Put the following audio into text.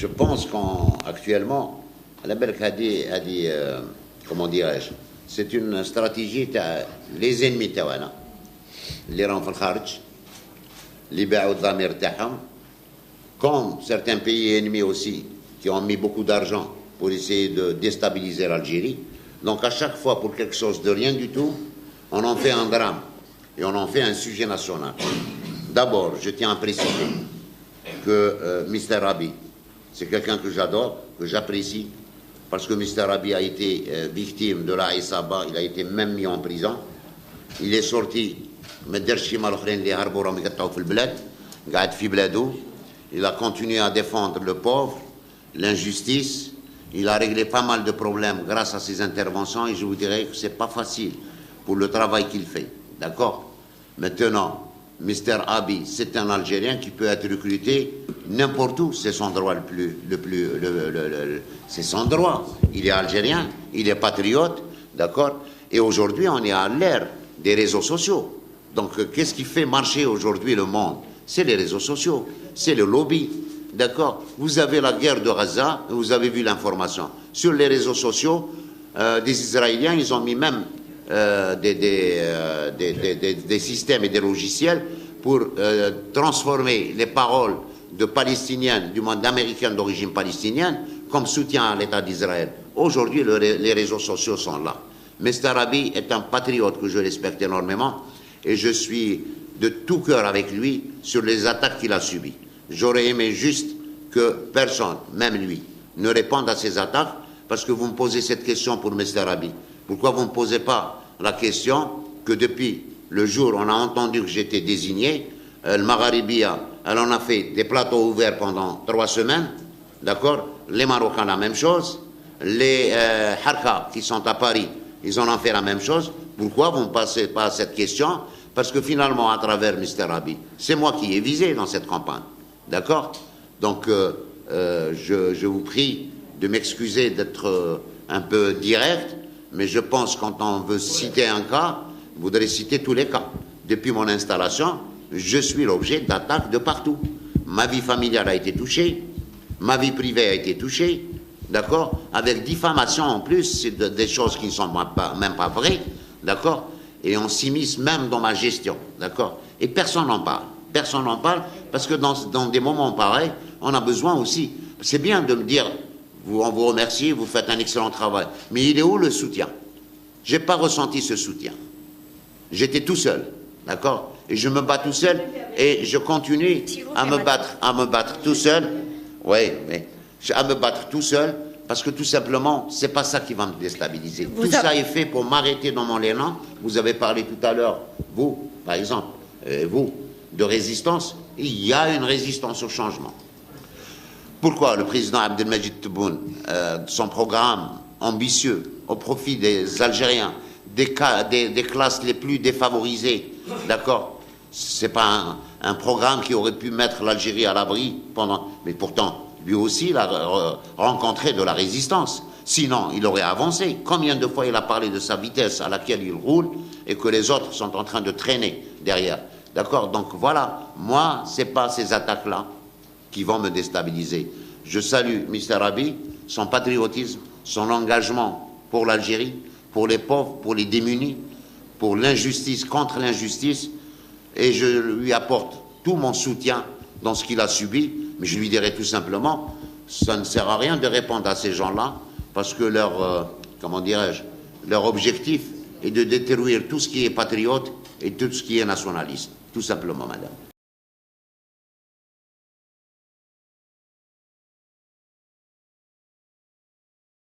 Je pense qu'actuellement, la Belk a dit, comment dirais-je, c'est une stratégie, les ennemis تاعنا اللي راهم في الخارج اللي باعوا الضمير تاعهم, comme certains pays ennemis aussi qui ont mis beaucoup d'argent pour essayer de déstabiliser l'Algérie. Donc à chaque fois pour quelque chose de rien du tout, on en fait un drame et on en fait un sujet national. D'abord, je tiens à préciser que Mr. Rabi, c'est quelqu'un que j'adore, que j'apprécie, parce que Mr. Rabi a été victime de la Isaba, il a été même mis en prison. Il est sorti, il a continué à défendre le pauvre, l'injustice, il a réglé pas mal de problèmes grâce à ses interventions, et je vous dirais que c'est pas facile pour le travail qu'il fait, d'accord? Maintenant, Mr. Abi, c'est un Algérien qui peut être recruté n'importe où. C'est son droit c'est son droit. Il est algérien, il est patriote, d'accord? Et aujourd'hui, on est à l'ère des réseaux sociaux. Donc, qu'est-ce qui fait marcher aujourd'hui le monde? C'est les réseaux sociaux, c'est le lobby, d'accord? Vous avez la guerre de Gaza, vous avez vu l'information. Sur les réseaux sociaux, des Israéliens, ils ont mis même des systèmes et des logiciels pour transformer les paroles de Palestiniennes, du monde américain d'origine palestinienne, comme soutien à l'État d'Israël. Aujourd'hui, les réseaux sociaux sont là. Mr. Rabi est un patriote que je respecte énormément et je suis de tout cœur avec lui sur les attaques qu'il a subies. J'aurais aimé juste que personne, même lui, ne réponde à ces attaques parce que vous me posez cette question pour Mr. Rabi. Pourquoi vous ne me posez pas la question que depuis le jour où on a entendu que j'étais désigné, le Magharibia, elle en a fait des plateaux ouverts pendant 3 semaines, d'accord? Les Marocains, la même chose. Les Harka, qui sont à Paris, ils en ont fait la même chose. Pourquoi vous ne passez pas à cette question? Parce que finalement, à travers Mr. Rabi, c'est moi qui ai visé dans cette campagne, d'accord? Donc, je vous prie de m'excuser d'être un peu direct, mais je pense que quand on veut citer un cas, vous voudrez citer tous les cas. Depuis mon installation, je suis l'objet d'attaques de partout. Ma vie familiale a été touchée, ma vie privée a été touchée, d'accord? Avec diffamation en plus, c'est des choses qui ne sont même pas vraies, d'accord? Et on s'immisce même dans ma gestion, d'accord? Et personne n'en parle. Personne n'en parle parce que dans des moments pareils, on a besoin aussi. C'est bien de me dire, on vous remercie, vous faites un excellent travail. Mais il est où le soutien? Je n'ai pas ressenti ce soutien. J'étais tout seul, d'accord? Et je me bats tout seul et je continue à me battre tout seul. Oui, mais à me battre tout seul parce que tout simplement, c'est pas ça qui va me déstabiliser. Tout ça est fait pour m'arrêter dans mon élan. Vous avez parlé tout à l'heure, vous, par exemple, vous, de résistance. Il y a une résistance au changement. Pourquoi le président Abdelmajid Tebboune, son programme ambitieux au profit des Algériens, des classes les plus défavorisées, d'accord? C'est pas un programme qui aurait pu mettre l'Algérie à l'abri pendant... Mais pourtant, lui aussi, il a rencontré de la résistance. Sinon, il aurait avancé. Combien de fois il a parlé de sa vitesse à laquelle il roule et que les autres sont en train de traîner derrière. D'accord? Donc voilà, moi, c'est pas ces attaques-là qui vont me déstabiliser. Je salue Mr. Rabi, son patriotisme, son engagement pour l'Algérie, pour les pauvres, pour les démunis, pour l'injustice, contre l'injustice, et je lui apporte tout mon soutien dans ce qu'il a subi, mais je lui dirai tout simplement, ça ne sert à rien de répondre à ces gens-là, parce que comment dirais-je, leur objectif est de détruire tout ce qui est patriote et tout ce qui est nationaliste, tout simplement, madame.